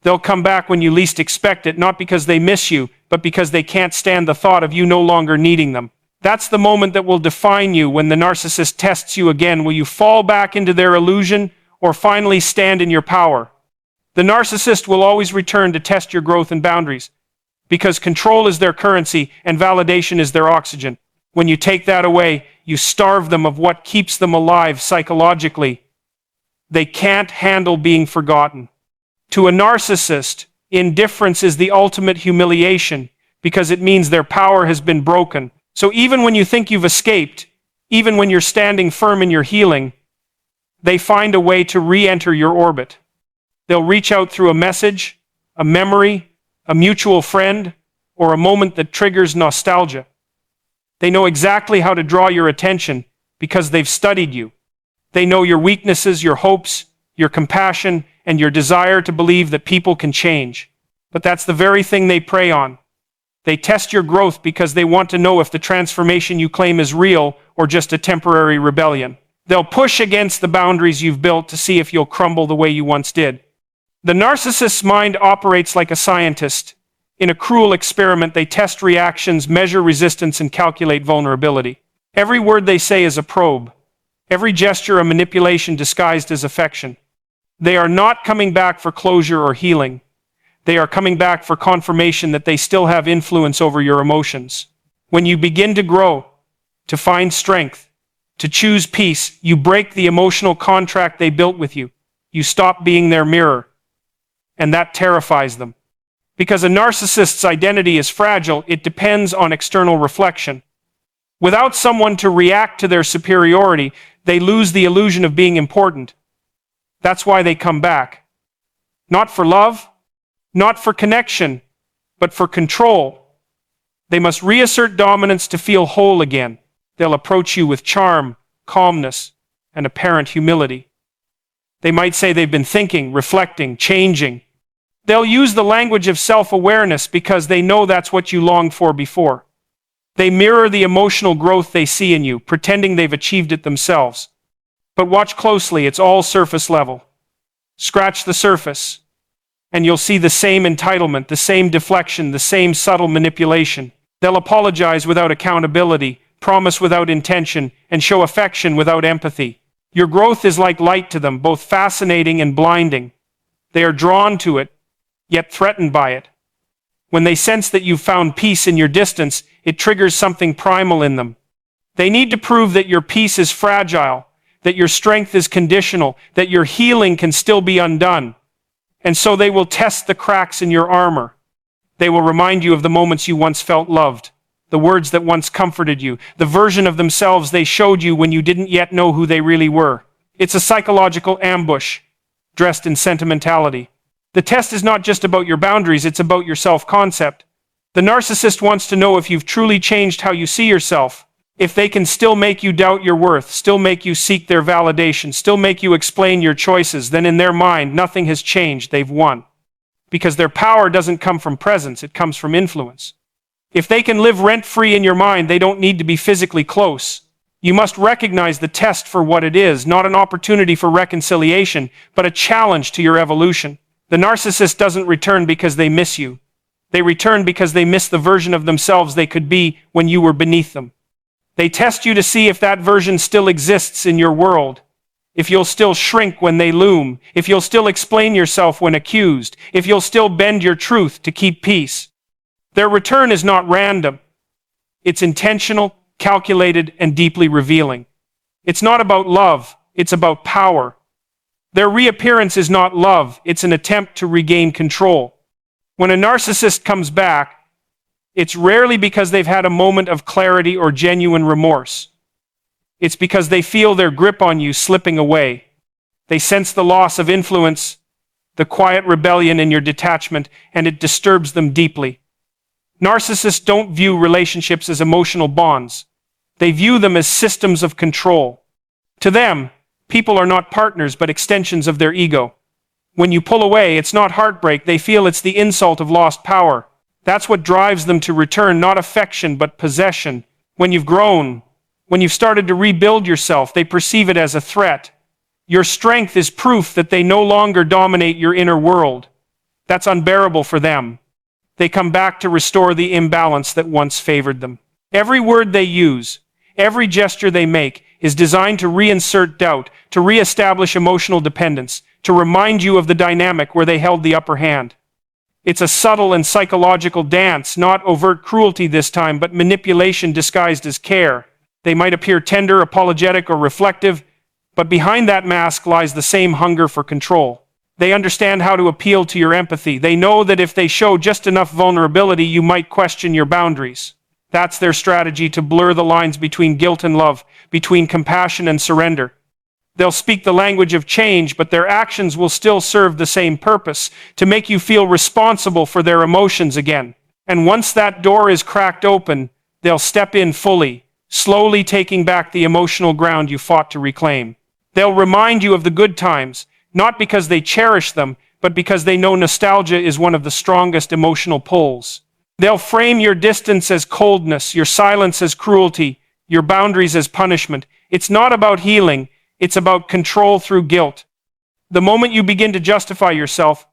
They'll come back when you least expect it, not because they miss you, but because they can't stand the thought of you no longer needing them. That's the moment that will define you when the narcissist tests you again. Will you fall back into their illusion or finally stand in your power? The narcissist will always return to test your growth and boundaries because control is their currency and validation is their oxygen. When you take that away, you starve them of what keeps them alive psychologically. They can't handle being forgotten. To a narcissist, indifference is the ultimate humiliation because it means their power has been broken. So even when you think you've escaped, even when you're standing firm in your healing, they find a way to re-enter your orbit. They'll reach out through a message, a memory, a mutual friend, or a moment that triggers nostalgia. They know exactly how to draw your attention because they've studied you. They know your weaknesses, your hopes, your compassion, and your desire to believe that people can change. But that's the very thing they prey on. They test your growth because they want to know if the transformation you claim is real or just a temporary rebellion. They'll push against the boundaries you've built to see if you'll crumble the way you once did. The narcissist's mind operates like a scientist. In a cruel experiment, they test reactions, measure resistance, and calculate vulnerability. Every word they say is a probe. Every gesture a manipulation disguised as affection. They are not coming back for closure or healing. They are coming back for confirmation that they still have influence over your emotions. When you begin to grow, to find strength, to choose peace, you break the emotional contract they built with you. You stop being their mirror. And that terrifies them. Because a narcissist's identity is fragile, it depends on external reflection. Without someone to react to their superiority, they lose the illusion of being important. That's why they come back. Not for love, not for connection, but for control. They must reassert dominance to feel whole again. They'll approach you with charm, calmness, and apparent humility. They might say they've been thinking, reflecting, changing. They'll use the language of self-awareness because they know that's what you longed for before. They mirror the emotional growth they see in you, pretending they've achieved it themselves. But watch closely, it's all surface level. Scratch the surface, and you'll see the same entitlement, the same deflection, the same subtle manipulation. They'll apologize without accountability, promise without intention, and show affection without empathy. Your growth is like light to them, both fascinating and blinding. They are drawn to it, yet threatened by it. When they sense that you've found peace in your distance, it triggers something primal in them. They need to prove that your peace is fragile, that your strength is conditional, that your healing can still be undone. And so they will test the cracks in your armor. They will remind you of the moments you once felt loved, the words that once comforted you, the version of themselves they showed you when you didn't yet know who they really were. It's a psychological ambush, dressed in sentimentality. The test is not just about your boundaries, it's about your self-concept. The narcissist wants to know if you've truly changed how you see yourself. If they can still make you doubt your worth, still make you seek their validation, still make you explain your choices, then in their mind, nothing has changed, they've won. Because their power doesn't come from presence, it comes from influence. If they can live rent-free in your mind, they don't need to be physically close. You must recognize the test for what it is, not an opportunity for reconciliation, but a challenge to your evolution. The narcissist doesn't return because they miss you. They return because they miss the version of themselves they could be when you were beneath them. They test you to see if that version still exists in your world, if you'll still shrink when they loom, if you'll still explain yourself when accused, if you'll still bend your truth to keep peace. Their return is not random. It's intentional, calculated, and deeply revealing. It's not about love, it's about power. Their reappearance is not love, it's an attempt to regain control. When a narcissist comes back, it's rarely because they've had a moment of clarity or genuine remorse. It's because they feel their grip on you slipping away. They sense the loss of influence, the quiet rebellion in your detachment, and it disturbs them deeply. Narcissists don't view relationships as emotional bonds. They view them as systems of control. To them, people are not partners but extensions of their ego. When you pull away, it's not heartbreak, they feel it's the insult of lost power. That's what drives them to return, not affection but possession. When you've grown, when you've started to rebuild yourself, they perceive it as a threat. Your strength is proof that they no longer dominate your inner world. That's unbearable for them. They come back to restore the imbalance that once favored them. Every word they use, every gesture they make, is designed to reinsert doubt, to reestablish emotional dependence, to remind you of the dynamic where they held the upper hand. It's a subtle and psychological dance, not overt cruelty this time, but manipulation disguised as care. They might appear tender, apologetic, or reflective, but behind that mask lies the same hunger for control. They understand how to appeal to your empathy. They know that if they show just enough vulnerability, you might question your boundaries. That's their strategy to blur the lines between guilt and love, between compassion and surrender. They'll speak the language of change, but their actions will still serve the same purpose, to make you feel responsible for their emotions again. And once that door is cracked open, they'll step in fully, slowly taking back the emotional ground you fought to reclaim. They'll remind you of the good times, not because they cherish them, but because they know nostalgia is one of the strongest emotional pulls. They'll frame your distance as coldness, your silence as cruelty, your boundaries as punishment. It's not about healing, it's about control through guilt. The moment you begin to justify yourself,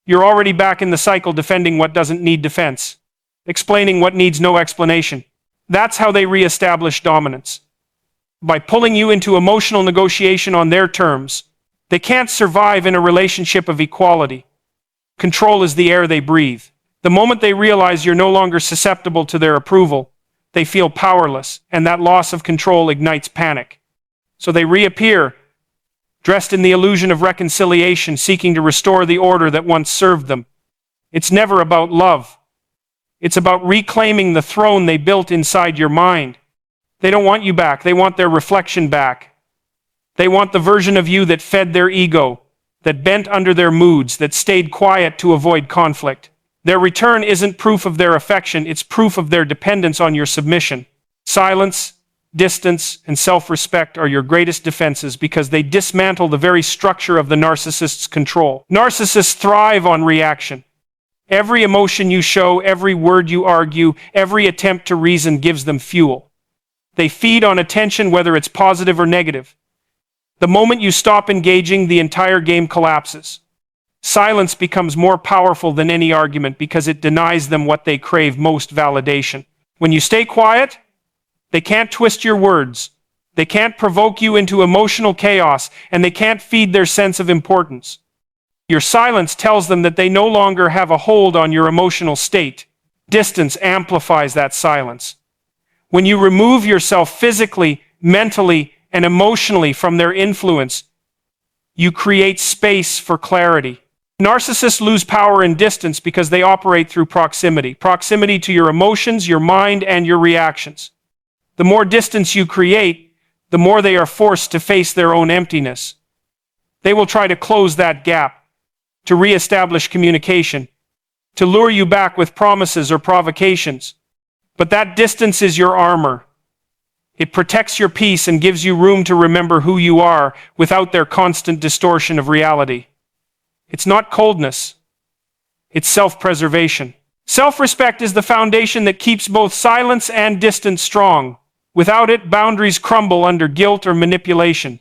you're already back in the cycle, defending what doesn't need defense, explaining what needs no explanation. That's how they reestablish dominance. By pulling you into emotional negotiation on their terms. They can't survive in a relationship of equality. Control is the air they breathe. The moment they realize you're no longer susceptible to their approval, they feel powerless, and that loss of control ignites panic. So they reappear, dressed in the illusion of reconciliation, seeking to restore the order that once served them. It's never about love. It's about reclaiming the throne they built inside your mind. They don't want you back. They want their reflection back. They want the version of you that fed their ego, that bent under their moods, that stayed quiet to avoid conflict. Their return isn't proof of their affection, it's proof of their dependence on your submission. Silence, distance, and self-respect are your greatest defenses because they dismantle the very structure of the narcissist's control. Narcissists thrive on reaction. Every emotion you show, every word you argue, every attempt to reason gives them fuel. They feed on attention, whether it's positive or negative. The moment you stop engaging, the entire game collapses. Silence becomes more powerful than any argument because it denies them what they crave most: validation. When you stay quiet, they can't twist your words. They can't provoke you into emotional chaos, and they can't feed their sense of importance. Your silence tells them that they no longer have a hold on your emotional state. Distance amplifies that silence. When you remove yourself physically, mentally, and emotionally from their influence, you create space for clarity. Narcissists lose power in distance because they operate through proximity. Proximity to your emotions, your mind, and your reactions. The more distance you create, the more they are forced to face their own emptiness. They will try to close that gap, to reestablish communication, to lure you back with promises or provocations. But that distance is your armor. It protects your peace and gives you room to remember who you are without their constant distortion of reality. It's not coldness. It's self-preservation. Self-respect is the foundation that keeps both silence and distance strong. Without it, boundaries crumble under guilt or manipulation.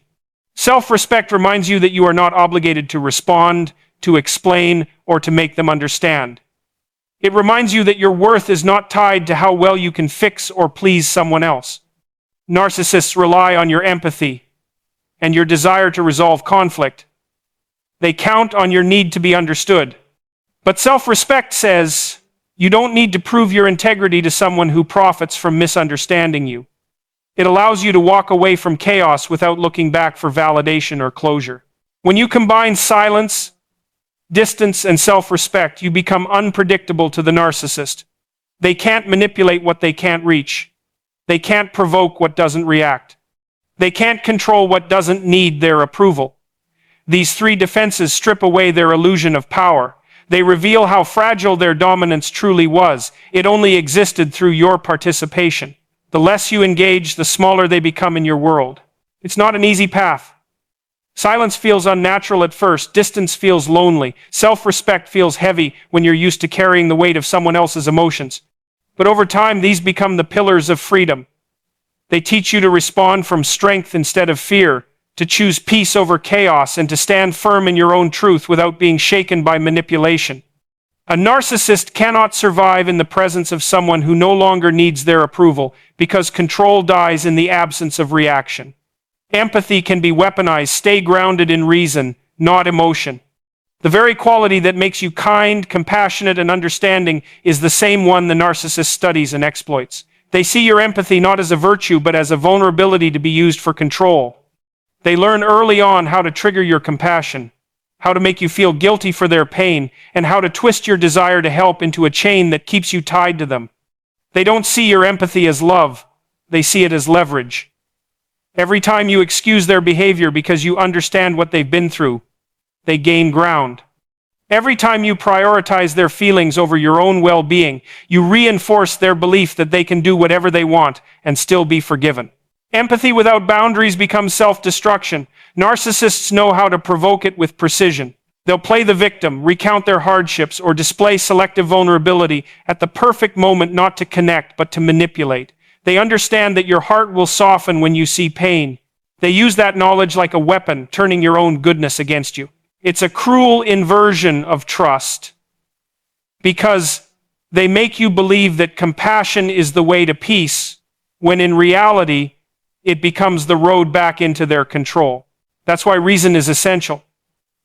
Self-respect reminds you that you are not obligated to respond, to explain, or to make them understand. It reminds you that your worth is not tied to how well you can fix or please someone else. Narcissists rely on your empathy and your desire to resolve conflict. They count on your need to be understood. But self-respect says you don't need to prove your integrity to someone who profits from misunderstanding you. It allows you to walk away from chaos without looking back for validation or closure. When you combine silence, distance, and self-respect, you become unpredictable to the narcissist. They can't manipulate what they can't reach. They can't provoke what doesn't react. They can't control what doesn't need their approval. These three defenses strip away their illusion of power. They reveal how fragile their dominance truly was. It only existed through your participation. The less you engage, the smaller they become in your world. It's not an easy path. Silence feels unnatural at first. Distance feels lonely. Self-respect feels heavy when you're used to carrying the weight of someone else's emotions. But over time, these become the pillars of freedom. They teach you to respond from strength instead of fear, to choose peace over chaos, and to stand firm in your own truth without being shaken by manipulation. A narcissist cannot survive in the presence of someone who no longer needs their approval, because control dies in the absence of reaction. Empathy can be weaponized. Stay grounded in reason, not emotion. The very quality that makes you kind, compassionate, and understanding is the same one the narcissist studies and exploits. They see your empathy not as a virtue, but as a vulnerability to be used for control. They learn early on how to trigger your compassion, how to make you feel guilty for their pain, and how to twist your desire to help into a chain that keeps you tied to them. They don't see your empathy as love, they see it as leverage. Every time you excuse their behavior because you understand what they've been through, they gain ground. Every time you prioritize their feelings over your own well-being, you reinforce their belief that they can do whatever they want and still be forgiven. Empathy without boundaries becomes self-destruction. Narcissists know how to provoke it with precision. They'll play the victim, recount their hardships, or display selective vulnerability at the perfect moment, not to connect, but to manipulate. They understand that your heart will soften when you see pain. They use that knowledge like a weapon, turning your own goodness against you. It's a cruel inversion of trust, because they make you believe that compassion is the way to peace, when in reality, it becomes the road back into their control. That's why reason is essential.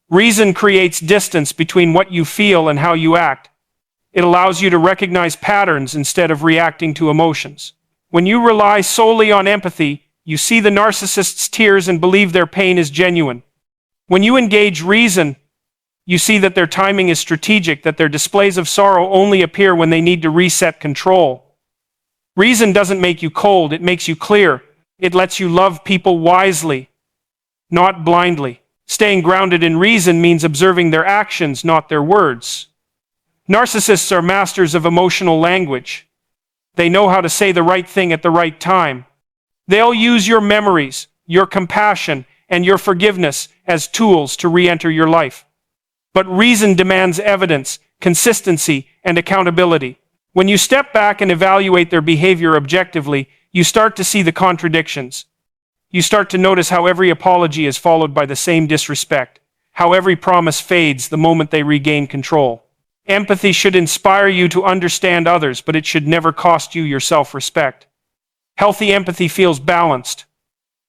Reason creates distance between what you feel and how you act. It allows you to recognize patterns instead of reacting to emotions. When you rely solely on empathy, you see the narcissist's tears and believe their pain is genuine. When you engage reason, you see that their timing is strategic, that their displays of sorrow only appear when they need to reset control. Reason doesn't make you cold, it makes you clear. It lets you love people wisely, not blindly. Staying grounded in reason means observing their actions, not their words. Narcissists are masters of emotional language. They know how to say the right thing at the right time. They'll use your memories, your compassion, and your forgiveness as tools to re-enter your life. But reason demands evidence, consistency, and accountability. When you step back and evaluate their behavior objectively, you start to see the contradictions. You start to notice how every apology is followed by the same disrespect, how every promise fades the moment they regain control. Empathy should inspire you to understand others, but it should never cost you your self-respect. Healthy empathy feels balanced.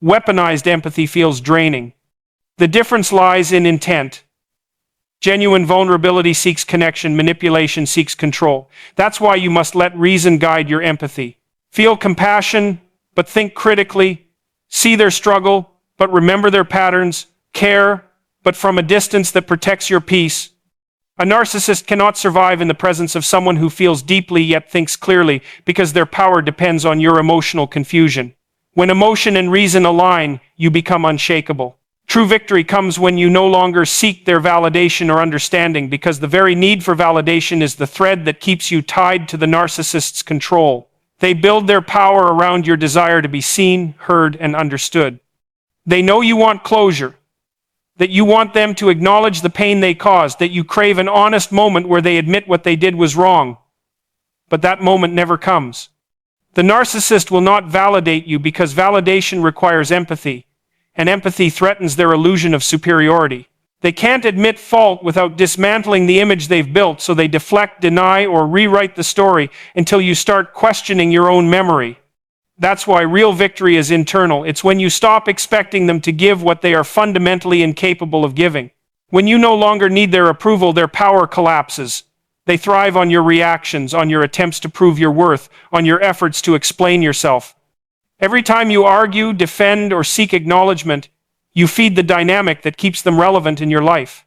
Weaponized empathy feels draining. The difference lies in intent. Genuine vulnerability seeks connection, manipulation seeks control. That's why you must let reason guide your empathy. Feel compassion, but think critically. See their struggle, but remember their patterns. Care, but from a distance that protects your peace. A narcissist cannot survive in the presence of someone who feels deeply yet thinks clearly, because their power depends on your emotional confusion. When emotion and reason align, you become unshakable. True victory comes when you no longer seek their validation or understanding, because the very need for validation is the thread that keeps you tied to the narcissist's control. They build their power around your desire to be seen, heard, and understood. They know you want closure, that you want them to acknowledge the pain they caused, that you crave an honest moment where they admit what they did was wrong. But that moment never comes. The narcissist will not validate you because validation requires empathy, and empathy threatens their illusion of superiority. They can't admit fault without dismantling the image they've built, so they deflect, deny, or rewrite the story until you start questioning your own memory. That's why real victory is internal. It's when you stop expecting them to give what they are fundamentally incapable of giving. When you no longer need their approval, their power collapses. They thrive on your reactions, on your attempts to prove your worth, on your efforts to explain yourself. Every time you argue, defend, or seek acknowledgement, you feed the dynamic that keeps them relevant in your life.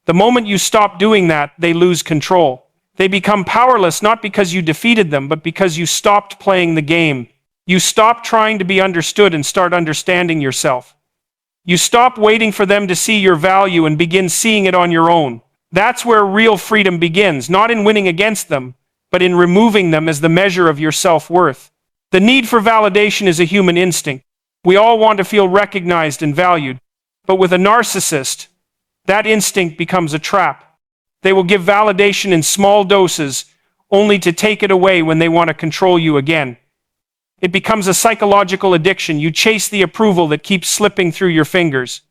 The moment you stop doing that, they lose control. They become powerless not because you defeated them, but because you stopped playing the game. You stop trying to be understood and start understanding yourself. You stop waiting for them to see your value and begin seeing it on your own. That's where real freedom begins, not in winning against them, but in removing them as the measure of your self-worth. The need for validation is a human instinct. We all want to feel recognized and valued, but with a narcissist, that instinct becomes a trap. They will give validation in small doses, only to take it away when they want to control you again. It becomes a psychological addiction. You chase the approval that keeps slipping through your fingers.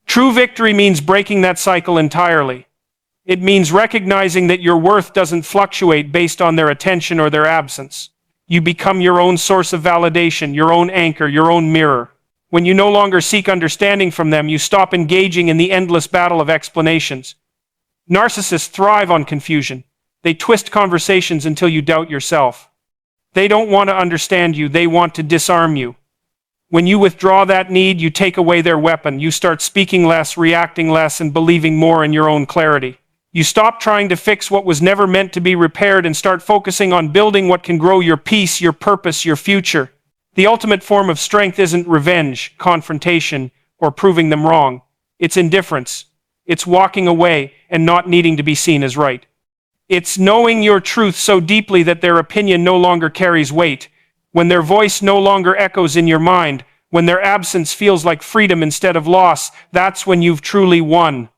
True victory means breaking that cycle entirely. It means recognizing that your worth doesn't fluctuate based on their attention or their absence. You become your own source of validation, your own anchor, your own mirror. When you no longer seek understanding from them, you stop engaging in the endless battle of explanations. Narcissists thrive on confusion. They twist conversations until you doubt yourself. They don't want to understand you, they want to disarm you. When you withdraw that need, you take away their weapon. You start speaking less, reacting less, and believing more in your own clarity. You stop trying to fix what was never meant to be repaired and start focusing on building what can grow your peace, your purpose, your future. The ultimate form of strength isn't revenge, confrontation, or proving them wrong. It's indifference. It's walking away and not needing to be seen as right. It's knowing your truth so deeply that their opinion no longer carries weight. When their voice no longer echoes in your mind, when their absence feels like freedom instead of loss, that's when you've truly won.